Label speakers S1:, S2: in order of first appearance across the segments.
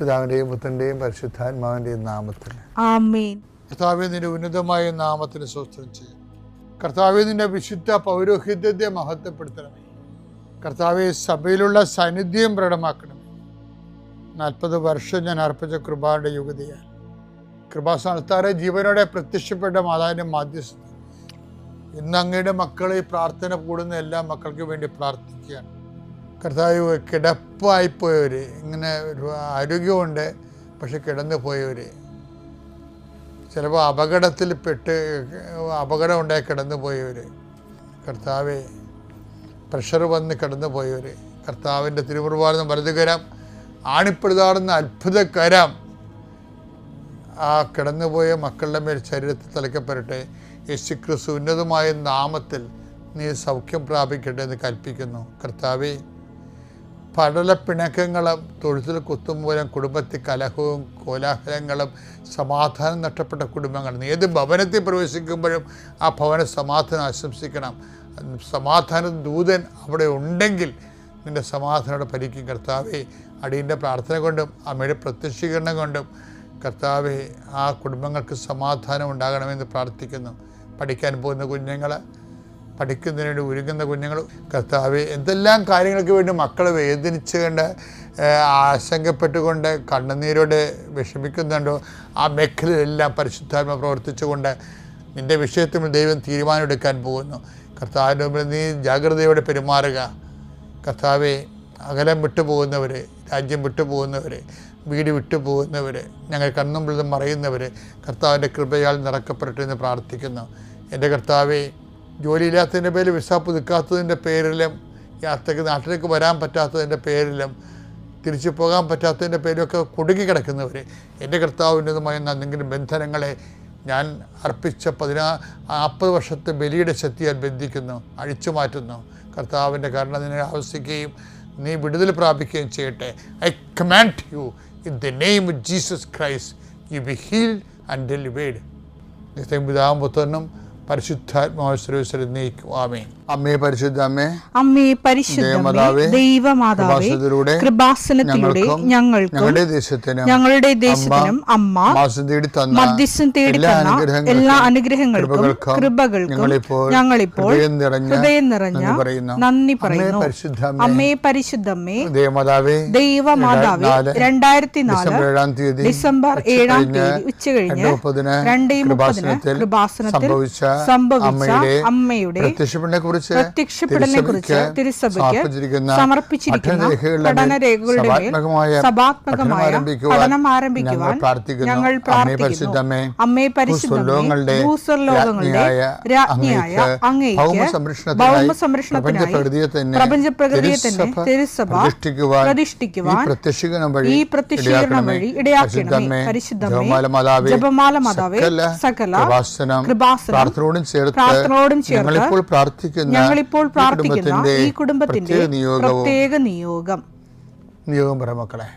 S1: പിതാവിന്റെയും പുത്രന്റെയും പരിശുദ്ധാത്മാവിന്റെയും നാമത്തിൽ
S2: ആമേൻ.
S1: കർത്താവേ, നിന്റെ ഉന്നതമായ നാമത്തിന് സ്തോത്രം ചെയ്യും. കർത്താവേ, നിന്റെ വിശുദ്ധ പൗരോഹിത്യത്തെ മഹത്വപ്പെടുത്തണമേ. കർത്താവെ, സഭയിലുള്ള സാന്നിധ്യം പ്രകടമാക്കണമേ. 40 വർഷം ഞാൻ അർപ്പിച്ച കൃപാന്റെ യുഗതിയാൽ കൃപാസ്ഥാനത്താറെ ജീവനോടെ പ്രത്യക്ഷപ്പെട്ട മാതാവിന്റെ മാധ്യസ്ഥ ഇന്ന് അങ്ങയുടെ മക്കളെ പ്രാർത്ഥന കൂടുന്ന എല്ലാ മക്കൾക്കും വേണ്ടി പ്രാർത്ഥിക്കുകയാണ്. കർത്താവ്, കിടപ്പായിപ്പോയവർ, ഇങ്ങനെ ഒരു ആരോഗ്യമുണ്ട് പക്ഷെ കിടന്നു പോയവർ, ചിലപ്പോൾ അപകടം ഉണ്ടായി കിടന്നു പോയവർ, കർത്താവെ പ്രഷർ വന്ന് കിടന്നു പോയവർ, കർത്താവിൻ്റെ തിരുമുറുവാർന്ന വലതുകരം ആണിപ്പെടുതാടുന്ന അത്ഭുതകരം ആ കിടന്നുപോയ മക്കളുടെ മേൽ ശരീരത്തിൽ തലയ്ക്കപ്പെടട്ടെ. യേശുക്രിസ്തു ഉന്നതമായ നാമത്തിൽ നീ സൗഖ്യം പ്രാപിക്കട്ടെ എന്ന് കൽപ്പിക്കുന്നു. കർത്താവെ, പടല പിണക്കങ്ങളും തൊഴുത്തിൽ കുത്തുമൂലം കുടുംബത്തിൽ കലഹവും കോലാഹലങ്ങളും സമാധാനം നഷ്ടപ്പെട്ട കുടുംബങ്ങൾ, നീ ഏത് ഭവനത്തിൽ പ്രവേശിക്കുമ്പോഴും ആ ഭവന സമാധാനം ആശംസിക്കണം. സമാധാന ദൂതൻ അവിടെ ഉണ്ടെങ്കിൽ നിൻ്റെ സമാധാനോടെ ഭരിക്കും. കർത്താവെ, അടിയൻ്റെ പ്രാർത്ഥന കൊണ്ടും അമ്മയുടെ പ്രത്യക്ഷീകരണം കൊണ്ടും കർത്താവെ ആ കുടുംബങ്ങൾക്ക് സമാധാനം ഉണ്ടാകണമെന്ന് പ്രാർത്ഥിക്കുന്നു. പഠിക്കാൻ പോകുന്ന കുഞ്ഞുങ്ങൾ, പഠിക്കുന്നതിന് വേണ്ടി ഒരുങ്ങുന്ന കുഞ്ഞുങ്ങൾ, കർത്താവെ എന്തെല്ലാം കാര്യങ്ങൾക്ക് വേണ്ടി മക്കളെ വേദനിച്ചുകൊണ്ട് ആശങ്കപ്പെട്ടുകൊണ്ട് കണ്ണുനീരോടെ വിഷമിക്കുന്നുണ്ടോ ആ മേഖലയിലെല്ലാം പരിശുദ്ധാത്മ പ്രവർത്തിച്ചുകൊണ്ട് നിൻ്റെ വിഷയത്തിൽ ദൈവം തീരുമാനമെടുക്കാൻ പോകുന്നു. കർത്താവിൻ്റെ മുമ്പിൽ നീ ജാഗ്രതയോടെ പെരുമാറുക. കർത്താവെ, അകലം വിട്ടുപോകുന്നവർ, രാജ്യം വിട്ടുപോകുന്നവർ, വീട് വിട്ടുപോകുന്നവർ, ഞങ്ങൾ കണ്ണുമ്പിൽ മറയുന്നവർ കർത്താവിൻ്റെ കൃപയാൽ നിറക്കപ്പെടട്ടെ എന്ന് പ്രാർത്ഥിക്കുന്നു. എൻ്റെ കർത്താവെ, ജോലിയില്ലാത്തതിൻ്റെ പേരിൽ വിസ പുതുക്കാത്തതിൻ്റെ പേരിലും യാത്രയ്ക്ക് നാട്ടിലേക്ക് വരാൻ പറ്റാത്തതിൻ്റെ പേരിലും തിരിച്ചു പോകാൻ പറ്റാത്തതിൻ്റെ പേരിലൊക്കെ കുടുങ്ങിക്കിടക്കുന്നവർ, എൻ്റെ കർത്താവിൻ്റെതുമായ എന്തെങ്കിലും ബന്ധനങ്ങളെ ഞാൻ അർപ്പിച്ച 40 വർഷത്തെ ബലിയുടെ ശക്തിയാൽ ബന്ധിക്കുന്നു, അഴിച്ചു മാറ്റുന്നു. കർത്താവിൻ്റെ കരുണ നിന്നെ ആവശ്യിക്കുകയും നീ വിടുതൽ പ്രാപിക്കുകയും ചെയ്യട്ടെ. I command you in the name of Jesus Christ, you be healed and delivered. പിതാവും പുത്രനും പരിശുദ്ധാത്മാവിൻ നീക്കും. ആമേൻ. അമ്മേ പരിശുദ്ധ അമ്മേ,
S2: അമ്മേ പരിശുദ്ധ ദൈവമാതാവേ, കൃപാസനത്തിലൂടെ ഞങ്ങൾക്കും ഞങ്ങളുടെ ദേശത്തിനും അമ്മ മധ്യസ്ഥം തേടി തന്ന എല്ലാ അനുഗ്രഹങ്ങൾക്കും കൃപകൾക്കും ഞങ്ങളിപ്പോൾ ഹൃദയം നിറഞ്ഞ നന്ദി പറയുന്നു. അമ്മേ പരിശുദ്ധമ്മേ ദൈവമാതാവേ, 2004 ഡിസംബർ 7 ഉച്ചകഴിഞ്ഞ് 2:30 കൃപാസനത്തിൽ സംഭവിച്ച അമ്മയുടെ പ്രത്യക്ഷപ്പെടലിനെ കുറിച്ച് തിരുസഭയ്ക്ക് സമർപ്പിച്ചിരിക്കുന്ന പഠനരേഖകളുടെ മേൽ സഭാത്മകമായ പഠനം ആരംഭിക്കുവാൻ ഞങ്ങൾ പ്രാർത്ഥിക്കുന്നു. അമ്മേ പരിശുദ്ധമേ, ഭൂസ്വർലോകങ്ങളുടെ രാജ്ഞിയായ അങ്ങേയ്ക്ക് ഭൗമസംരക്ഷണത്തിനായി പ്രപഞ്ചപ്രകൃതിയെ തന്നെ തിരുസഭ പ്രതിഷ്ഠിക്കുവാൻ ഈ പ്രത്യക്ഷീകരണം വഴി ഇടയാക്കണമേ. പരിശുദ്ധമേ, ജപമാല മാതാവേ, സകല കൃപാസനം പ്രാർത്ഥനയോടും ചേർത്ത് ഞങ്ങളിപ്പോൾ പ്രാർത്ഥിക്കുന്ന ഈ കുടുംബത്തിന്റെ പ്രത്യേക നിയോഗം
S1: പറ മക്കളെ.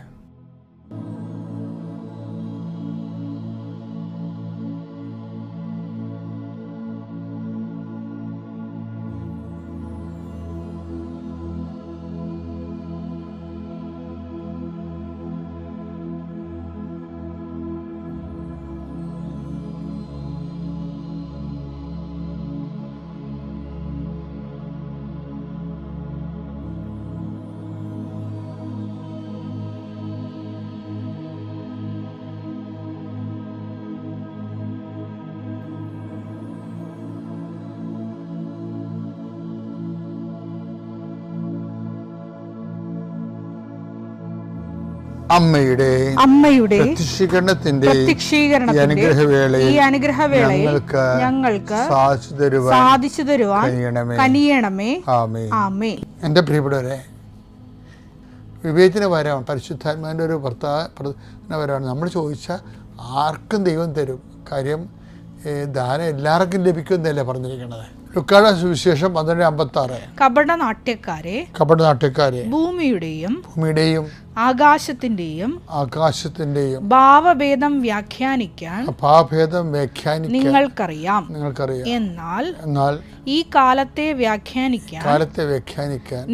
S1: അമ്മയുടെ പ്രത്യക്ഷീകരണത്തിന്റെ ഈ അനുഗ്രഹവേളയിൽ ഞങ്ങൾക്ക് സാധിച്ചു തരുവാൻ കനിയണമേ. ആമേൻ. എൻ്റെ പ്രിയപ്പെട്ടവരെ, വിവേചന വരമാണ്, പരിശുദ്ധാത്മാവിൻ്റെ ഒരു വരമാണ്. നമ്മൾ ചോദിച്ചാൽ ആർക്കും ദൈവം തരും. കാര്യം ദാനം എല്ലാവർക്കും ലഭിക്കുമെന്നല്ലേ പറഞ്ഞിരിക്കുന്നത്. ലുക്കായുടെ സുവിശേഷം 12:56. കപടനാട്യക്കാരെ
S2: ഭൂമിയുടെയും ആകാശത്തിന്റെയും ഭാവഭേദം വ്യാഖ്യാനിക്കാൻ നിങ്ങൾക്കറിയാം. എന്നാൽ ഈ കാലത്തെ വ്യാഖ്യാനിക്കാൻ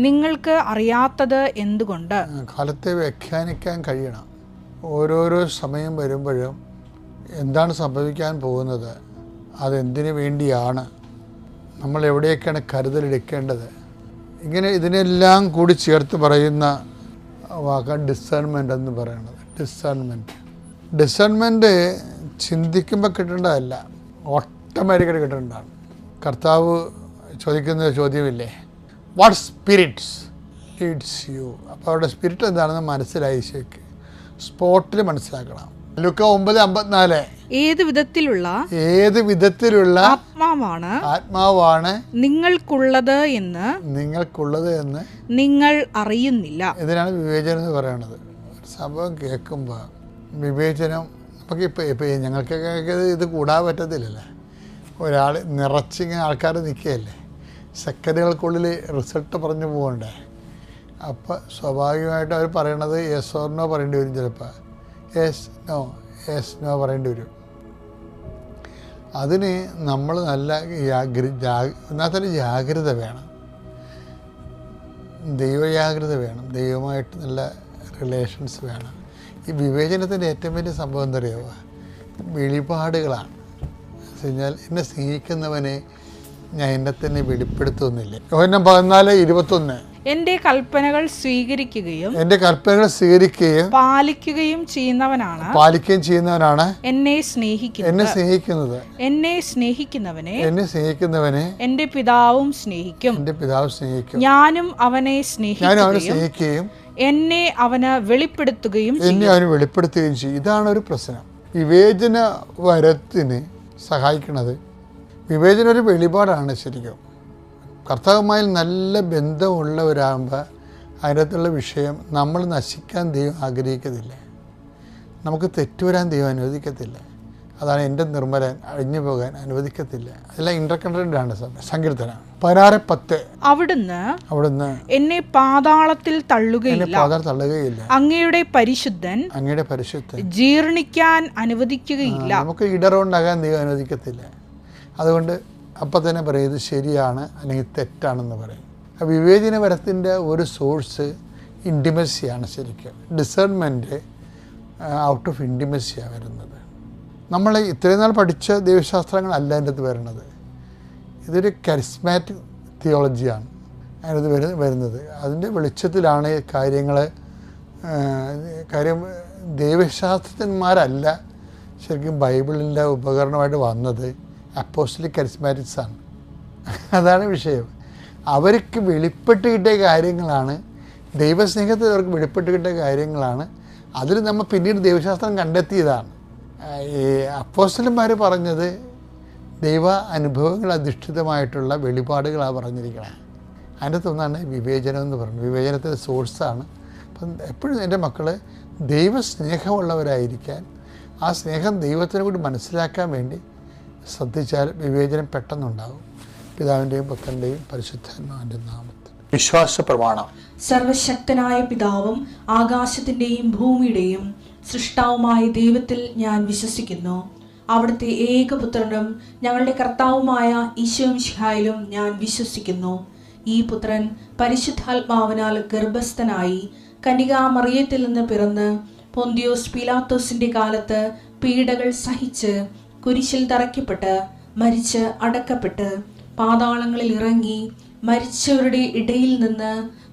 S2: നിങ്ങൾക്ക് അറിയാത്തത് എന്തുകൊണ്ട്?
S1: കാലത്തെ വ്യാഖ്യാനിക്കാൻ കഴിയണം. ഓരോരോ സമയം വരുമ്പോഴും എന്താണ് സംഭവിക്കാൻ പോകുന്നത്, അതെന്തിനു വേണ്ടിയാണ്, നമ്മൾ എവിടെയൊക്കെയാണ് കരുതലെടുക്കേണ്ടത്, ഇങ്ങനെ ഇതിനെല്ലാം കൂടി ചേർത്ത് പറയുന്ന വാക്കാണ് ഡിസേൺമെൻ്റ് എന്ന് പറയുന്നത്. ഡിസേൺമെൻറ്റ് ചിന്തിക്കുമ്പോൾ കിട്ടേണ്ടതല്ല, ഓട്ടോമാറ്റിക്കായിട്ട് കിട്ടേണ്ടതാണ്. കർത്താവ് ചോദിക്കുന്ന ചോദ്യമില്ലേ, വാട്ട് സ്പിരിറ്റ്സ് ലീഡ്സ് യു? അപ്പോൾ അവരുടെ സ്പിരിറ്റ് എന്താണെന്ന് മനസ്സിലായി, ഈശോയ്ക്ക് സ്പോട്ടിൽ മനസ്സിലാക്കണം. ലൂക്ക 9:54
S2: ഏത് വിധത്തിലുള്ള ആത്മാവാണ് നിങ്ങൾക്കുള്ളത് എന്ന് നിങ്ങൾ അറിയുന്നില്ല.
S1: ഇതിനാണ് വിവേചനം എന്ന് പറയുന്നത്. സംഭവം കേൾക്കുമ്പോൾ വിവേചനം നമുക്കിപ്പോൾ ഞങ്ങൾക്കൊക്കെ ഇത് കൂടാൻ പറ്റത്തില്ലല്ലേ. ഒരാൾ നിറച്ചിങ്ങനെ ആൾക്കാർ നിൽക്കുകയല്ലേ, സെക്കൻഡുകൾക്കുള്ളിൽ റിസൾട്ട് പറഞ്ഞു പോകണ്ടേ. അപ്പോൾ സ്വാഭാവികമായിട്ട് അവർ പറയണത് യെസ് ഓർ നോ പറയേണ്ടി വരും. ചിലപ്പോൾ യെസ് നോ പറയേണ്ടി വരും. അതിന് നമ്മൾ നല്ല ഒന്നാമത്തെ ജാഗ്രത വേണം, ദൈവജാഗ്രത വേണം, ദൈവമായിട്ട് നല്ല റിലേഷൻസ് വേണം. ഈ വിവേചനത്തിൻ്റെ ഏറ്റവും വലിയ സംഭവം എന്താ പറയുക, വെളിപാടുകളാണ്. എന്ന് വെച്ചാൽ എന്നെ സ്നേഹിക്കുന്നവനെ ഞാൻ എന്നെ തന്നെ വെളിപ്പെടുത്തുന്നില്ല. യോഹന്നാൻ 14:21
S2: എൻ്റെ കൽപ്പനകൾ സ്വീകരിക്കുകയും പാലിക്കുകയും ചെയ്യുന്നവനാണ് എന്നെ സ്നേഹിക്കുന്നത്. എന്നെ സ്നേഹിക്കുന്നവനെ എൻ്റെ പിതാവും സ്നേഹിക്കും. ഞാനും അവനെ സ്നേഹിക്കുകയും എന്നെ അവന് വെളിപ്പെടുത്തുകയും
S1: ചെയ്യും. ഇതാണ് ഒരു പ്രശ്നം. വിവേചന വരത്തിന് സഹായിക്കുന്നത് വിവേചനം ഒരു വെളിപാടാണ്. ശരിക്കും കർത്താവുമായി നല്ല ബന്ധമുള്ളവരാകുമ്പോൾ അതിനകത്തുള്ള വിഷയം നമ്മൾ നശിക്കാൻ ദൈവം ആഗ്രഹിക്കത്തില്ല, നമുക്ക് തെറ്റുവരാൻ ദൈവം അനുവദിക്കത്തില്ല. അതാണ് എൻ്റെ നിർമ്മലൻ അഴിഞ്ഞു പോകാൻ അനുവദിക്കത്തില്ല. അതെല്ലാം ഇന്റർകണക്റ്റഡാണ്. സങ്കീർത്തനം 16:10 അവിടുന്ന് എന്നെ പാതാളത്തിൽ തള്ളുകയില്ല, അങ്ങയുടെ പരിശുദ്ധൻ ജീർണിക്കാൻ അനുവദിക്കുകയില്ല. നമുക്ക് ഇടറുണ്ടാകാൻ ദൈവം അനുവദിക്കത്തില്ല. അതുകൊണ്ട് അപ്പം തന്നെ പറയും ഇത് ശരിയാണ് അല്ലെങ്കിൽ തെറ്റാണെന്ന് പറയും. വിവേചനപരത്തിൻ്റെ ഒരു സോഴ്സ് ഇൻറ്റിമസിയാണ്. ശരിക്കും ഡിസേൺമെൻറ്റ് ഔട്ട് ഓഫ് ഇൻറ്റിമസിയാണ് വരുന്നത്. നമ്മൾ ഇത്രയും നാൾ പഠിച്ച ദൈവശാസ്ത്രങ്ങളല്ല അതിൻ്റെ അകത്ത് വരുന്നത്. ഇതൊരു കരിസ്മാറ്റിക് തിയോളജിയാണ് അതിനകത്ത് വരുന്നത്. അതിൻ്റെ വെളിച്ചത്തിലാണ് കാര്യം ദൈവശാസ്ത്രജ്ഞന്മാരല്ല ശരിക്കും ബൈബിളിൻ്റെ ഉപകരണമായിട്ട് വന്നത്, അപ്പോസ്റ്റലിക് കരിസ്മാറ്റിക്സാണ്. അതാണ് വിഷയം. അവർക്ക് വെളിപ്പെട്ട് കിട്ടിയ കാര്യങ്ങളാണ്, ദൈവസ്നേഹത്തിൽ അവർക്ക് വെളിപ്പെട്ട് കിട്ടിയ കാര്യങ്ങളാണ്. അതിൽ നമ്മൾ പിന്നീട് ദൈവശാസ്ത്രം കണ്ടെത്തിയതാണ്. ഈ അപ്പോസ്റ്റലന്മാർ പറഞ്ഞത് ദൈവ അനുഭവങ്ങൾ അധിഷ്ഠിതമായിട്ടുള്ള വെളിപാടുകളാണ് പറഞ്ഞിരിക്കുന്നത്. അതിൻ്റെ ഒന്നാണ് വിവേചനം എന്ന് പറയുന്നത്. വിവേചനത്തിൻ്റെ സോഴ്സാണ്. അപ്പം എപ്പോഴും എൻ്റെ മക്കൾ ദൈവസ്നേഹമുള്ളവരായിരിക്കാൻ, ആ സ്നേഹം ദൈവത്തിനെ കൂടി മനസ്സിലാക്കാൻ വേണ്ടി ശ്രദ്ധിച്ചാൽ വിവേചനം പെട്ടെന്നുണ്ടാകും. പിതാവിൻ്റെയും പുത്രൻ്റെയും പരിശുദ്ധാത്മാവിൻ്റെ നാമത്തിൽ. വിശ്വാസ പ്രമാണം.
S2: സർവശക്തനായ പിതാവും ആകാശത്തിൻ്റെയും ഭൂമിയുടെയും സൃഷ്ടാവുമായ ദൈവത്തിൽ ഞാൻ വിശ്വസിക്കുന്നു. അവിടുത്തെ ഏകപുത്രനും ഞങ്ങളുടെ കർത്താവുമായ ഈശോമിശിഹായിലും ഞാൻ വിശ്വസിക്കുന്നു. ഈ പുത്രൻ പരിശുദ്ധാത്മാവിനാൽ ഗർഭസ്ഥനായി കന്യകാമറിയത്തിൽ നിന്ന് പിറന്ന് പൊന്തിയോസ് പീലാത്തോസിന്റെ കാലത്ത് പീഡകൾ സഹിച്ച് കുരിശിൽ തറയ്ക്കപ്പെട്ട് മരിച്ച് അടക്കപ്പെട്ട് പാതാളങ്ങളിൽ ഇറങ്ങി മരിച്ചവരുടെ ഇടയിൽ നിന്ന്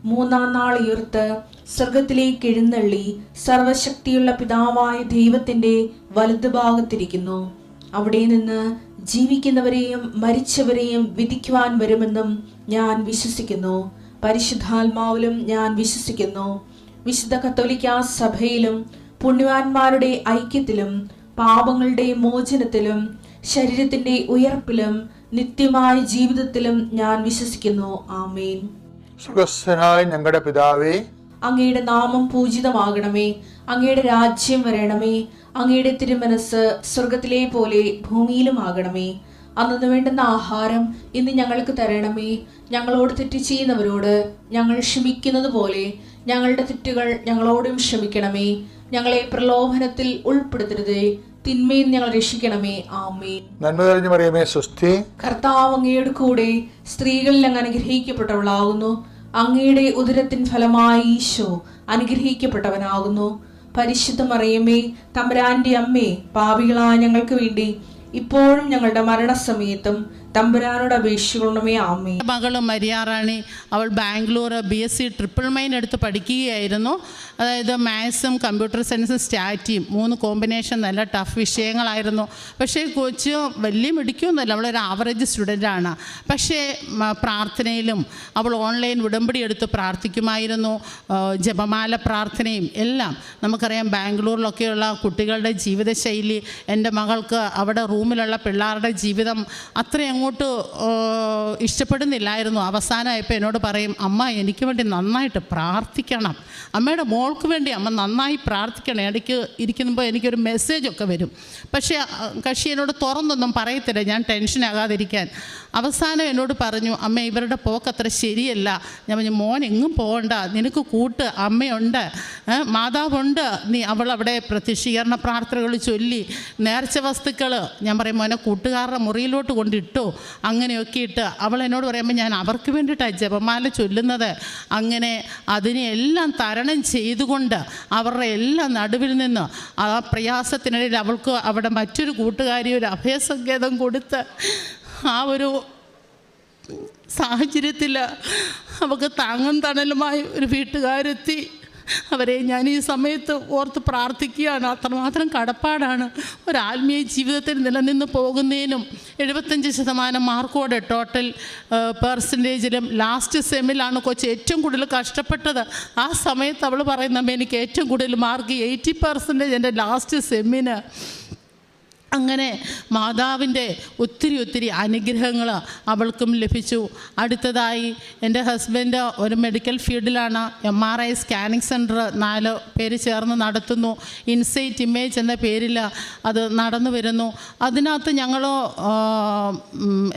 S2: മൂന്നാം നാൾ ഉയർത്ത് സ്വർഗത്തിലേക്ക് എഴുന്നള്ളി സർവശക്തിയുള്ള പിതാവായ ദൈവത്തിന്റെ വലതുഭാഗത്തിരിക്കുന്നു. അവിടെ നിന്ന് ജീവിക്കുന്നവരെയും മരിച്ചവരെയും വിധിക്കുവാൻ വരുമെന്നും ഞാൻ വിശ്വസിക്കുന്നു. പരിശുദ്ധാത്മാവിലും ഞാൻ വിശ്വസിക്കുന്നു. വിശുദ്ധ കത്തോലിക്കാ സഭയിലും പുണ്യവാന്മാരുടെ ഐക്യത്തിലും പാപങ്ങളുടെ മോചനത്തിലും ശരീരത്തിന്റെ ഉയർപ്പിലും നിത്യമായ ജീവിതത്തിലും ഞാൻ വിശ്വസിക്കുന്നു. ആമേൻ.
S1: സ്വർഗ്ഗസ്ഥനായ ഞങ്ങളുടെ പിതാവേ,
S2: അങ്ങയുടെ നാമം പൂജിതമാകണമേ. അങ്ങയുടെ രാജ്യം വരണമേ. അങ്ങയുടെ തിരുമനസ് സ്വർഗത്തിലെ പോലെ ഭൂമിയിലും ആകണമേ. അന്നു വേണ്ടുന്ന ആഹാരം ഇന്ന് ഞങ്ങൾക്ക് തരണമേ. ഞങ്ങളോട് തെറ്റ് ചെയ്യുന്നവരോട് ഞങ്ങൾ ക്ഷമിക്കുന്നത് പോലെ ഞങ്ങളുടെ തെറ്റുകൾ ഞങ്ങളോടും ക്ഷമിക്കണമേ. ഞങ്ങളെ പ്രലോഭനത്തിൽ ഉൾപ്പെടുത്തരുതേ, തിന്മയിൽ ഞങ്ങൾ രക്ഷിക്കണമേ. ആമേൻ.
S1: നന്മ നിറഞ്ഞ മറിയമേ സ്വസ്തി,
S2: കർത്താവ് അങ്ങയുടെ കൂടെ സ്ത്രീകളിൽ അങ്ങ് അനുഗ്രഹിക്കപ്പെട്ടവളാകുന്നു. അങ്ങയുടെ ഉദരത്തിൻ ഫലമായി ഈശോ അനുഗ്രഹിക്കപ്പെട്ടവനാകുന്നു. പരിശുദ്ധ മറിയമേ, തമ്പുരാന്റെ അമ്മേ, പാപികളായ ഞങ്ങൾക്ക് വേണ്ടി ഇപ്പോഴും ഞങ്ങളുടെ മരണസമയത്തും തമ്പുരാനോട് അപേക്ഷിക്കണമേ. ആമേ.
S3: മകള് മരിയാറാണി, അവൾ ബാംഗ്ലൂർ BSc ട്രിപ്പിൾ മൈൻ എടുത്ത് പഠിക്കുകയായിരുന്നു. അതായത് മാത്സും കമ്പ്യൂട്ടർ സയൻസും സ്റ്റാറ്റിയും 3 കോമ്പിനേഷൻ നല്ല ടഫ് വിഷയങ്ങളായിരുന്നു. പക്ഷേ കൊച്ച് വലിയ മിടിക്കൊന്നുമല്ല, അവളൊരു ആവറേജ് സ്റ്റുഡൻ്റാണ്. പക്ഷേ പ്രാർത്ഥനയിലും അവൾ ഓൺലൈൻ ഉടമ്പടി എടുത്ത് പ്രാർത്ഥിക്കുമായിരുന്നു. ജപമാല പ്രാർത്ഥനയും എല്ലാം. നമുക്കറിയാം ബാംഗ്ലൂരിലൊക്കെയുള്ള കുട്ടികളുടെ ജീവിതശൈലി, എൻ്റെ മകൾക്ക് അവിടെ റൂമിലുള്ള പിള്ളേരുടെ ജീവിതം അത്രയും അങ്ങോട്ട് ഇഷ്ടപ്പെടുന്നില്ലായിരുന്നു. അവസാനമായപ്പോൾ എന്നോട് പറയും, അമ്മ എനിക്ക് വേണ്ടി നന്നായിട്ട് പ്രാർത്ഥിക്കണം, അമ്മയുടെ മോൾക്ക് വേണ്ടി അമ്മ നന്നായി പ്രാർത്ഥിക്കണം. ഇടയ്ക്ക് ഇരിക്കുമ്പോൾ എനിക്കൊരു മെസ്സേജൊക്കെ വരും. പക്ഷേ കക്ഷി എന്നോട് തുറന്നൊന്നും പറയത്തില്ല, ഞാൻ ടെൻഷനാകാതിരിക്കാൻ. അവസാനം എന്നോട് പറഞ്ഞു, അമ്മ ഇവരുടെ പോക്കത്ര ശരിയല്ല. ഞാൻ പറഞ്ഞു, മോൻ എങ്ങും പോകണ്ട, നിനക്ക് കൂട്ട് അമ്മയുണ്ട്, മാതാവുണ്ട്. അവളവിടെ പ്രത്യക്ഷീകരണ പ്രാർത്ഥനകൾ ചൊല്ലി നേർച്ച വസ്തുക്കൾ, ഞാൻ പറയും മോനെ കൂട്ടുകാരുടെ മുറിയിലോട്ട് കൊണ്ടിട്ടോ, അങ്ങനെയൊക്കെ ഇട്ട് അവൾ എന്നോട് പറയുമ്പോൾ ഞാൻ അവർക്ക് വേണ്ടിയിട്ടാണ് ജപമാല ചൊല്ലുന്നത്. അങ്ങനെ അതിനെല്ലാം തരണം ചെയ്തുകൊണ്ട് അവരുടെ എല്ലാ നടുവിൽ നിന്ന് ആ പ്രയാസത്തിനിടയിൽ അവൾക്ക് അവിടെ മറ്റൊരു കൂട്ടുകാരി ഒരു അഭയസങ്കേതം കൊടുത്ത് ആ ഒരു സാഹചര്യത്തിൽ അവൾക്ക് താങ്ങും തണലുമായി ഒരു വീട്ടുകാരെത്തി. അവരെ ഞാൻ ഈ സമയത്ത് ഓർത്ത് പ്രാർത്ഥിക്കുകയാണ്. അത്രമാത്രം കടപ്പാടാണ് ഒരു ആത്മീയ ജീവിതത്തിൽ നിലനിന്ന് പോകുന്നതിനും. 75% മാർക്കോടെ ടോട്ടൽ പെർസെൻറ്റേജിലും ലാസ്റ്റ് സെമ്മിലാണ് കൊച്ച് ഏറ്റവും കൂടുതൽ കഷ്ടപ്പെട്ടത്. ആ സമയത്ത് അവൾ പറയുന്നത്, എനിക്ക് ഏറ്റവും കൂടുതൽ മാർക്ക് 80% എൻ്റെ ലാസ്റ്റ് സെമ്മിന്. അങ്ങനെ മാതാവിൻ്റെ ഒത്തിരി അനുഗ്രഹങ്ങൾ അവൾക്കും ലഭിച്ചു. അടുത്തതായി എൻ്റെ ഹസ്ബൻഡ് ഒരു മെഡിക്കൽ ഫീൽഡിലാണ്. MRI സ്കാനിങ് സെൻറ്റർ 4 പേര് ചേർന്ന് നടത്തുന്നു. ഇൻസൈറ്റ് ഇമേജ് എന്ന പേരിൽ അത് നടന്നു വരുന്നു. അതിനകത്ത് ഞങ്ങൾ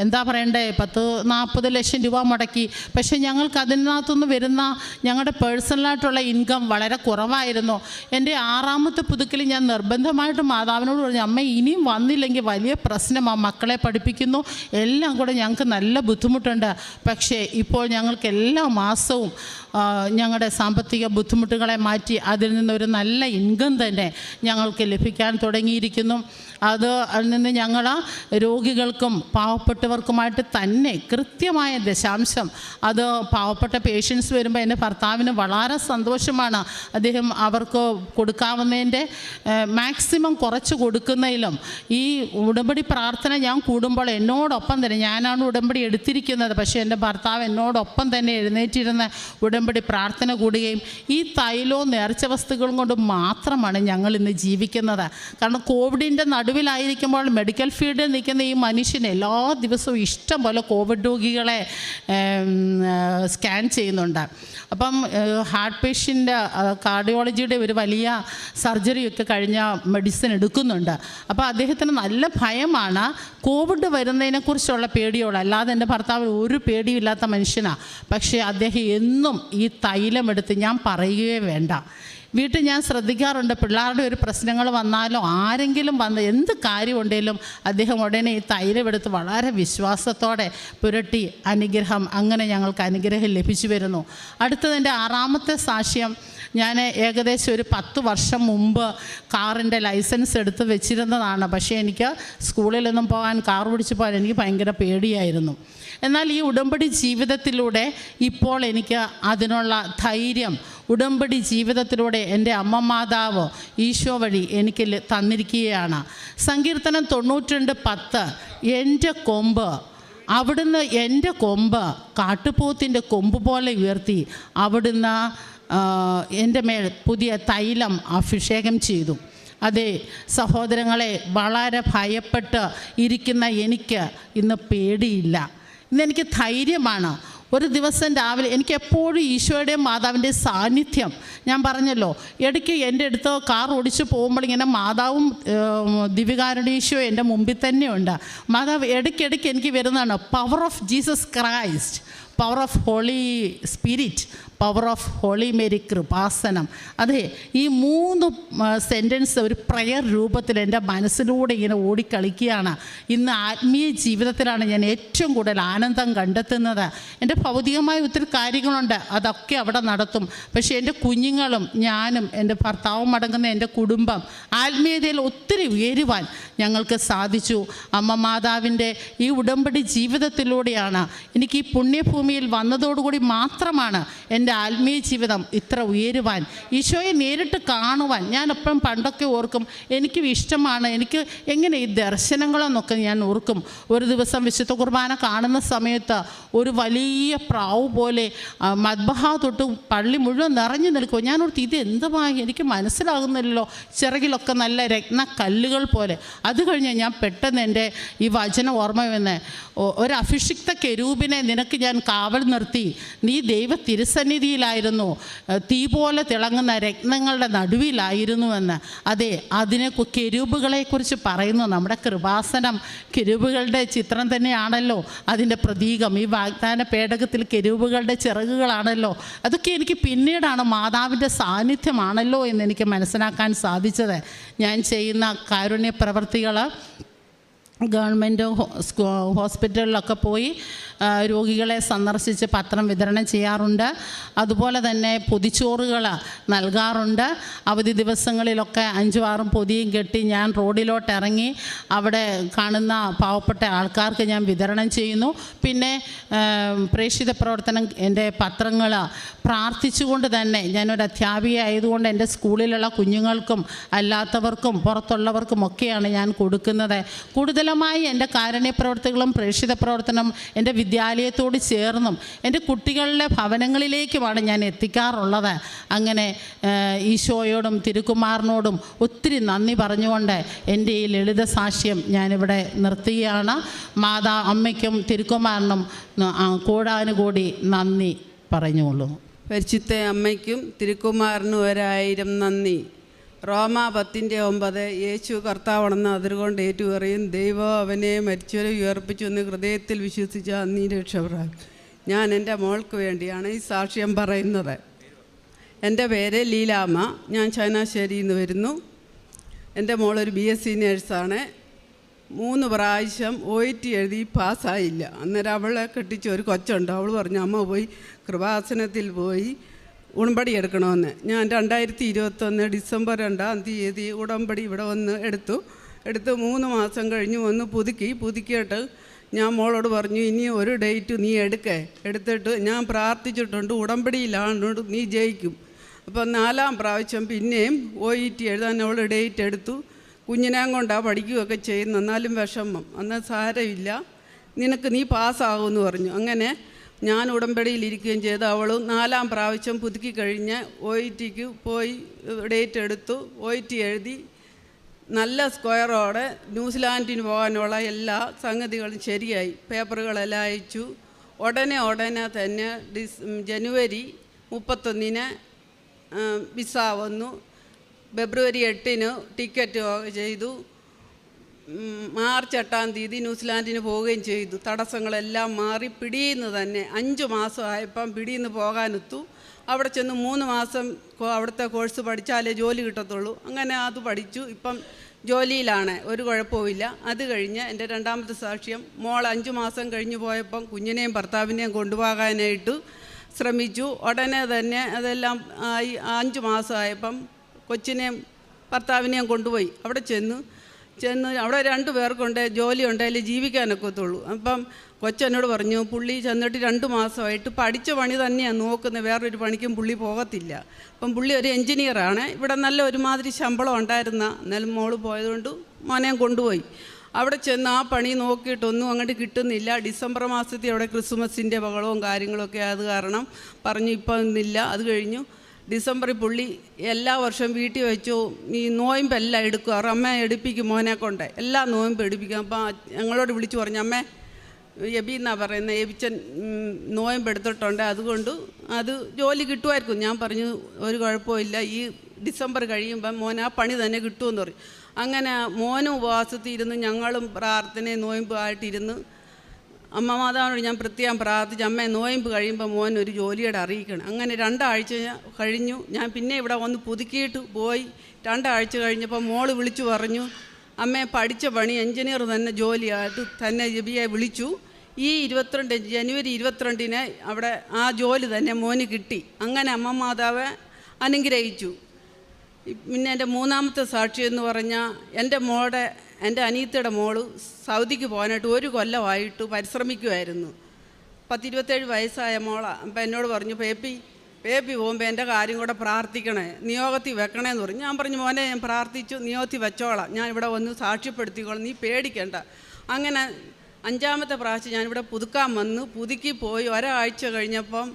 S3: എന്താ പറയണ്ടേ, 10-40 ലക്ഷം രൂപ മുടക്കി. പക്ഷേ ഞങ്ങൾക്ക് അതിനകത്തുനിന്ന് വരുന്ന ഞങ്ങളുടെ പേഴ്സണലായിട്ടുള്ള ഇൻകം വളരെ കുറവായിരുന്നു. എൻ്റെ 6ാമത്തെ പുതുക്കിൽ ഞാൻ നിർബന്ധമായിട്ട് മാതാവിനോട് പറഞ്ഞു, അമ്മ ഇനിയും വന്നില്ലെങ്കിൽ വലിയ പ്രശ്നമാണ്, മക്കളെ പഠിപ്പിക്കുന്നു, എല്ലാം കൂടെ ഞങ്ങൾക്ക് നല്ല ബുദ്ധിമുട്ടുണ്ട്. പക്ഷേ ഇപ്പോൾ ഞങ്ങൾക്ക് എല്ലാ മാസവും ഞങ്ങളുടെ സാമ്പത്തിക ബുദ്ധിമുട്ടുകളെ മാറ്റി അതിൽ നിന്നൊരു നല്ല ഇൻകം തന്നെ ഞങ്ങൾക്ക് ലഭിക്കാൻ തുടങ്ങിയിരിക്കുന്നു. അതിൽ നിന്ന് ഞങ്ങൾ രോഗികൾക്കും പാവപ്പെട്ടവർക്കുമായിട്ട് തന്നെ കൃത്യമായ ദശാംശം, അത് പാവപ്പെട്ട പേഷ്യൻസ് വരുമ്പോൾ എൻ്റെ ഭർത്താവിന് വളരെ സന്തോഷമാണ്. അദ്ദേഹം അവർക്ക് കൊടുക്കാവുന്നതിൻ്റെ മാക്സിമം കുറച്ച് കൊടുക്കുന്നതിലും ഈ ഉടമ്പടി പ്രാർത്ഥന ഞാൻ കൂടുമ്പോൾ എന്നോടൊപ്പം തന്നെ, ഞാനാണ് ഉടമ്പടി എടുത്തിരിക്കുന്നത്, പക്ഷേ എൻ്റെ ഭർത്താവ് എന്നോടൊപ്പം തന്നെ എഴുന്നേറ്റിരുന്ന് ഉടമ്പടി പ്രാർത്ഥന കൂടുകയും ഈ തൈലവും നേർച്ച വസ്തുക്കളും കൊണ്ട് മാത്രമാണ് ഞങ്ങൾ ഇന്ന് ജീവിക്കുന്നത്. കാരണം കോവിഡിൻ്റെ നടുവിലായിരിക്കുമ്പോൾ മെഡിക്കൽ ഫീൽഡിൽ നിൽക്കുന്ന ഈ മനുഷ്യന് എല്ലാ ദിവസവും ഇഷ്ടം പോലെ കോവിഡ് രോഗികളെ സ്കാൻ ചെയ്യുന്നുണ്ട്. അപ്പം ഹാർട്ട് പേഷ്യൻ്റ് കാർഡിയോളജിയുടെ ഒരു വലിയ സർജറിയൊക്കെ കഴിഞ്ഞ മെഡിസിൻ എടുക്കുന്നുണ്ട്. അപ്പോൾ അദ്ദേഹത്തിന് നല്ല ഭയമാണ് കോവിഡ് വരുന്നതിനെക്കുറിച്ചുള്ള പേടിയോളം. അല്ലാതെ എൻ്റെ ഭർത്താവ് ഒരു പേടിയില്ലാത്ത മനുഷ്യനാണ്. പക്ഷേ അദ്ദേഹം എന്നും ഈ തൈലമെടുത്ത്, ഞാൻ പറയുകയേ വേണ്ട, വീട്ടിൽ ഞാൻ ശ്രദ്ധിക്കാറുണ്ട്, പിള്ളേരുടെ ഒരു പ്രശ്നങ്ങൾ വന്നാലോ ആരെങ്കിലും വന്ന് എന്ത് കാര്യമുണ്ടെങ്കിലും അദ്ദേഹം ഉടനെ ഈ തൈലമെടുത്ത് വളരെ വിശ്വാസത്തോടെ പുരട്ടി അനുഗ്രഹം, അങ്ങനെ ഞങ്ങൾക്ക് അനുഗ്രഹം ലഭിച്ചു വരുന്നു. അടുത്തത് എൻ്റെ 6ാമത്തെ സാക്ഷ്യം. ഞാൻ ഏകദേശം ഒരു 10 വർഷം മുമ്പ് കാറിൻ്റെ ലൈസൻസ് എടുത്ത് വെച്ചിരുന്നതാണ്. പക്ഷേ എനിക്ക് സ്കൂളിലൊന്നും പോകാൻ, കാർ പിടിച്ച് പോകാൻ എനിക്ക് ഭയങ്കര പേടിയായിരുന്നു. എന്നാൽ ഈ ഉടമ്പടി ജീവിതത്തിലൂടെ ഇപ്പോൾ എനിക്ക് അതിനുള്ള ധൈര്യം ഉടമ്പടി ജീവിതത്തിലൂടെ എൻ്റെ അമ്മ മാതാവ് ഈശോ വഴി എനിക്ക് തന്നിരിക്കുകയാണ്. സങ്കീർത്തനം 92:10, എൻ്റെ കൊമ്പ്, അവിടുന്ന് എൻ്റെ കൊമ്പ് കാട്ടുപോത്തിൻ്റെ കൊമ്പ് പോലെ ഉയർത്തി അവിടുന്ന് എൻ്റെ മേൽ പുതിയ തൈലം അഭിഷേകം ചെയ്തു. അതെ സഹോദരങ്ങളെ, വളരെ ഭയപ്പെട്ട് ഇരിക്കുന്ന എനിക്ക് ഇന്ന് പേടിയില്ല, ഇന്നെനിക്ക് ധൈര്യമാണ്. ഒരു ദിവസം രാവിലെ എനിക്ക് എപ്പോഴും ഈശോയുടെയും മാതാവിൻ്റെ സാന്നിധ്യം, ഞാൻ പറഞ്ഞല്ലോ, ഇടയ്ക്ക് എൻ്റെ അടുത്ത് കാർ ഓടിച്ച് പോകുമ്പോൾ ഇങ്ങനെ മാതാവും ദിവ്യകാരുണ്യ ഈശോ എൻ്റെ മുമ്പിൽ തന്നെയുണ്ട്. മാതാവ് ഇടയ്ക്കിടയ്ക്ക് എനിക്ക് വരുന്നതാണ് power of Jesus Christ, power of Holy Spirit, power of Holy Mary Kripasanam. അതെ, ഈ 3 സെൻറ്റൻസ് ഒരു പ്രയർ രൂപത്തിൽ എൻ്റെ മനസ്സിലൂടെ ഇങ്ങനെ ഓടിക്കളിക്കുകയാണ്. ഇന്ന് ആത്മീയ ജീവിതത്തിലാണ് ഞാൻ ഏറ്റവും കൂടുതൽ ആനന്ദം കണ്ടെത്തുന്നത്. എൻ്റെ ഭൗതികമായ ഒത്തിരി കാര്യങ്ങളുണ്ട്, അതൊക്കെ അവിടെ നടത്തും. പക്ഷേ എൻ്റെ കുഞ്ഞുങ്ങളും ഞാനും എൻ്റെ ഭർത്താവും അടങ്ങുന്ന എൻ്റെ കുടുംബം ആത്മീയതയിൽ ഒത്തിരി ഉയരുവാൻ ഞങ്ങൾക്ക് സാധിച്ചു. അമ്മ മാതാവിൻ്റെ ഈ ഉടമ്പടി ജീവിതത്തിലൂടെയാണ്, എനിക്ക് ഈ പുണ്യഭൂമിയിൽ വന്നതോടുകൂടി മാത്രമാണ് എൻ്റെ ആത്മീയ ജീവിതം ഇത്ര ഉയരുവാൻ, ഈശോയെ നേരിട്ട് കാണുവാൻ. ഞാനെപ്പോഴും പണ്ടൊക്കെ ഓർക്കും, എനിക്കും ഇഷ്ടമാണ്, എനിക്ക് എങ്ങനെ ഈ ദർശനങ്ങളെന്നൊക്കെ ഞാൻ ഓർക്കും. ഒരു ദിവസം വിശുദ്ധ കുർബാന കാണുന്ന സമയത്ത് ഒരു വലിയ പ്രാവ് പോലെ മദ്ബഹ തൊട്ട് പള്ളി മുഴുവൻ നിറഞ്ഞു നിൽക്കും. ഞാനോർത്ത് ഇത് എന്തുമായി എനിക്ക് മനസ്സിലാകുന്നില്ലല്ലോ, ചിറകിലൊക്കെ നല്ല രത്നക്കല്ലുകൾ പോലെ. അത് കഴിഞ്ഞ് ഞാൻ പെട്ടെന്ന് എൻ്റെ ഈ വചനം ഓർമ്മ വന്ന്, ഒരു അഭിഷിക്ത കെരൂബിനെ നിനക്ക് ഞാൻ കാവൽ നിർത്തി, നീ ദൈവ തിരുസന്നിധിയിലായിരുന്നു, തീ പോലെ തിളങ്ങുന്ന രത്നങ്ങളുടെ നടുവിലായിരുന്നുവെന്ന്. അതെ, അതിനെ കെരൂബുകളെക്കുറിച്ച് പറയുന്നു. നമ്മുടെ കൃപാസനം കെരൂബുകളുടെ ചിത്രം തന്നെയാണല്ലോ അതിൻ്റെ പ്രതീകം. ഈ വാഗ്ദാന പേടകത്തിൽ കെരൂബുകളുടെ ചിറകുകളാണല്ലോ. അതൊക്കെ എനിക്ക് പിന്നീടാണ് മാതാവിൻ്റെ സാന്നിധ്യമാണല്ലോ എന്നെനിക്ക് മനസ്സിലാക്കാൻ സാധിച്ചത്. ഞാൻ ചെയ്യുന്ന കാരുണ്യ പ്രവർത്തികൾ ഗവൺമെൻറ് ഹോസ്പിറ്റലിലൊക്കെ പോയി രോഗികളെ സന്ദർശിച്ച് പത്രം വിതരണം ചെയ്യാറുണ്ട്. അതുപോലെ തന്നെ പൊതിച്ചോറുകൾ നൽകാറുണ്ട്. അവധി ദിവസങ്ങളിലൊക്കെ 5-6 പൊതിയും കെട്ടി ഞാൻ റോഡിലോട്ട് ഇറങ്ങി അവിടെ കാണുന്ന പാവപ്പെട്ട ആൾക്കാർക്ക് ഞാൻ വിതരണം ചെയ്യുന്നു. പിന്നെ പ്രേക്ഷിത പ്രവർത്തനം, എൻ്റെ പത്രങ്ങൾ പ്രാർത്ഥിച്ചുകൊണ്ട് തന്നെ, ഞാനൊരു അധ്യാപിക ആയതുകൊണ്ട് എൻ്റെ സ്കൂളിലുള്ള കുഞ്ഞുങ്ങൾക്കും അല്ലാത്തവർക്കും പുറത്തുള്ളവർക്കുമൊക്കെയാണ് ഞാൻ കൊടുക്കുന്നത്. കൂടുതലുമായി എൻ്റെ കാരുണ്യ പ്രവർത്തികളും പ്രേക്ഷിത പ്രവർത്തനം എൻ്റെ വിദ്യാലയത്തോട് ചേർന്നും എൻ്റെ കുട്ടികളുടെ ഭവനങ്ങളിലേക്കുമാണ് ഞാൻ എത്തിക്കാറുള്ളത്. അങ്ങനെ ഈശോയോടും തിരുക്കുമാറിനോടും ഒത്തിരി നന്ദി പറഞ്ഞുകൊണ്ട് എൻ്റെ ഈ ലളിത സാക്ഷ്യം ഞാനിവിടെ നിർത്തുകയാണ്. അമ്മയ്ക്കും തിരുക്കുമാറിനും കോടാനുകൂടി നന്ദി പറഞ്ഞുകൊള്ളുന്നു.
S4: പരിശുദ്ധ അമ്മയ്ക്കും തിരുക്കുമാറിനും 1000 നന്ദി. റോമാ 10:9 യേശു കർത്താവാണെന്ന് അതുകൊണ്ട് ഏറ്റുപറയും, ദൈവം അവനെ മരിച്ചവരെ ഉയർപ്പിച്ചു എന്ന് ഹൃദയത്തിൽ വിശ്വസിച്ച നീ രക്ഷപ്പെടാം. ഞാൻ എൻ്റെ മോൾക്ക് വേണ്ടിയാണ് ഈ സാക്ഷ്യം പറയുന്നത്. എൻ്റെ പേര് ലീലാമ്മ, ഞാൻ ചങ്ങനാശ്ശേരിയിൽ നിന്ന് വരുന്നു. എൻ്റെ മോളൊരു BSc നേഴ്സാണ്. 3 പ്രാവശ്യം OET എഴുതി പാസ്സായില്ല. അന്നേരം അവളെ കെട്ടിച്ച ഒരു കൊച്ചുണ്ട്. അവൾ പറഞ്ഞു, അമ്മ പോയി കൃപാസനത്തിൽ പോയി ഉടമ്പടി എടുക്കണമെന്ന്. ഞാൻ 2021 ഡിസംബർ 2-ാം തീയതി ഉടമ്പടി ഇവിടെ വന്ന് എടുത്തു 3 മാസം കഴിഞ്ഞ് വന്ന് പുതുക്കിയിട്ട് ഞാൻ മോളോട് പറഞ്ഞു, ഇനി ഒരു ഡേറ്റ് നീ എടുത്തിട്ട് ഞാൻ പ്രാർത്ഥിച്ചിട്ടുണ്ട്, ഉടമ്പടിയിലാണ് നീ ജയിക്കും. അപ്പം 4-ാം പ്രാവശ്യം പിന്നെയും OET എഴുതാൻ അവൾ ഡേറ്റ് എടുത്തു. കുഞ്ഞിനെയും കൊണ്ടാണ് പഠിക്കുകയൊക്കെ ചെയ്യുന്നു, എന്നാലും വിഷമം. എന്നാൽ സാരമില്ല, നീ പാസ്സാകുമെന്ന് പറഞ്ഞു. അങ്ങനെ ഞാൻ ഉടമ്പടിയിലിരിക്കുകയും ചെയ്തു. അവളും 4-ാം പ്രാവശ്യം പുതുക്കി കഴിഞ്ഞ് OETക്ക് പോയി ഡേറ്റ് എടുത്തു. OET എഴുതി നല്ല സ്ക്വയറോടെ ന്യൂസിലാൻഡിന് പോകാനുള്ള എല്ലാ സംഗതികളും ശരിയായി. പേപ്പറുകളെല്ലാം അയച്ചു. ഉടനെ തന്നെ ജനുവരി 31 വിസ വന്നു. ഫെബ്രുവരി 8 ടിക്കറ്റ് ചെയ്തു. മാർച്ച് 8-ാം തീയതി ന്യൂസിലാൻഡിന് പോവുകയും ചെയ്തു. തടസ്സങ്ങളെല്ലാം മാറി പിടിയിന്ന് തന്നെ 5 മാസമായപ്പം പിടിയിന്ന് പോകാനെത്തു. അവിടെ ചെന്ന് 3 മാസം അവിടുത്തെ കോഴ്സ് പഠിച്ചാലേ ജോലി കിട്ടത്തുള്ളൂ. അങ്ങനെ അത് പഠിച്ചു. ഇപ്പം ജോലിയിലാണ്, ഒരു കുഴപ്പമില്ല. അത് കഴിഞ്ഞ് എൻ്റെ 2ാമത്തെ സാക്ഷ്യം, മോൾ 5 മാസം കഴിഞ്ഞ് പോയപ്പം കുഞ്ഞിനെയും ഭർത്താവിനെയും കൊണ്ടുപോകാനായിട്ട് ശ്രമിച്ചു. ഉടനെ തന്നെ അതെല്ലാം 5 മാസമായപ്പം കൊച്ചിനെയും ഭർത്താവിനെയും കൊണ്ടുപോയി. അവിടെ ചെന്ന് അവിടെ 2 പേർക്കുണ്ട് ജോലി ഉണ്ടായാലേ ജീവിക്കാനൊക്കത്തുള്ളൂ. അപ്പം കൊച്ചെന്നോട് പറഞ്ഞു, പുള്ളി ചെന്നിട്ട് 2 മാസമായിട്ട് പഠിച്ച പണി തന്നെയാണ് നോക്കുന്നത്, വേറൊരു പണിക്കും പുള്ളി പോകത്തില്ല. അപ്പം പുള്ളി ഒരു എൻജിനീയറാണ്. ഇവിടെ നല്ല ഒരുമാതിരി ശമ്പളം ഉണ്ടായിരുന്ന, എന്നാലും മോള് പോയതുകൊണ്ട് മോനെയും കൊണ്ടുപോയി. അവിടെ ചെന്ന് ആ പണി നോക്കിയിട്ടൊന്നും അങ്ങോട്ട് കിട്ടുന്നില്ല. ഡിസംബർ മാസത്തിൽ അവിടെ ക്രിസ്മസിൻ്റെ ബഹളവും കാര്യങ്ങളൊക്കെ അത് കാരണം പറഞ്ഞു ഇപ്പം ഇന്നില്ല. അത് കഴിഞ്ഞു ഡിസംബറിൽ പുള്ളി എല്ലാ വർഷവും വീട്ടിൽ വെച്ചു ഈ നോയമ്പെല്ലാം എടുക്കും. അവർ അമ്മ എടുപ്പിക്കും, മോനെ കൊണ്ട് എല്ലാ നോയമ്പ് എടുപ്പിക്കും. അപ്പം ഞങ്ങളോട് വിളിച്ചു പറഞ്ഞു, അമ്മേ എബി എന്നാണ് പറയുന്നത്, എബിച്ചൻ നോയമ്പ് എടുത്തിട്ടുണ്ട്, അതുകൊണ്ട് അത് ജോലി കിട്ടുമായിരിക്കും. ഞാൻ പറഞ്ഞു ഒരു കുഴപ്പമില്ല, ഈ ഡിസംബർ കഴിയുമ്പം മോൻ ആ പണി തന്നെ കിട്ടുമെന്ന് പറയും. അങ്ങനെ മോനും ഉപവാസത്തിൽ ഇരുന്ന് ഞങ്ങളും പ്രാർത്ഥനയും നോയമ്പുമായിട്ടിരുന്ന് അമ്മ മാതാവിനോട് ഞാൻ പ്രത്യേകം പ്രാർത്ഥിച്ചു, അമ്മ നോയമ്പ് കഴിയുമ്പോൾ മോൻ ഒരു ജോലിയോടെ അറിയിക്കണം. അങ്ങനെ 2 ആഴ്ച കഴിഞ്ഞു. ഞാൻ പിന്നെ ഇവിടെ വന്ന് പുതുക്കിയിട്ട് പോയി. 2 ആഴ്ച കഴിഞ്ഞപ്പോൾ മോള് വിളിച്ചു പറഞ്ഞു, അമ്മയെ പഠിച്ച പണി എഞ്ചിനീയർ തന്നെ ജോലിയായിട്ട് തന്നെ ജബിയെ വിളിച്ചു. ഈ ജനുവരി 22 അവിടെ ആ ജോലി തന്നെ മോന് കിട്ടി. അങ്ങനെ അമ്മ മാതാവ് അനുഗ്രഹിച്ചു. പിന്നെ എൻ്റെ 3ാമത്തെ സാക്ഷി എന്ന് പറഞ്ഞാൽ എൻ്റെ അനിയത്തിയുടെ മോള് സൗദിക്ക് പോകാനായിട്ട് 1 കൊല്ലമായിട്ട് പരിശ്രമിക്കുമായിരുന്നു. 27 വയസ്സായ മോളാണ്. അപ്പം എന്നോട് പറഞ്ഞു, പേപ്പി പോകുമ്പോൾ എൻ്റെ കാര്യം കൂടെ പ്രാർത്ഥിക്കണേ, നിയോഗത്തിൽ വെക്കണേന്ന് പറഞ്ഞു. ഞാൻ പറഞ്ഞു, മോനെ ഞാൻ പ്രാർത്ഥിച്ചു, നിയോഗത്തിൽ വെച്ചോളാം, ഞാൻ ഇവിടെ വന്ന് സാക്ഷ്യപ്പെടുത്തിക്കോളാം, നീ പേടിക്കണ്ട. അങ്ങനെ 5ാമത്തെ പ്രാവശ്യം ഞാനിവിടെ പുതുക്കാൻ വന്നു. പുതുക്കി പോയി 1 ആഴ്ച കഴിഞ്ഞപ്പം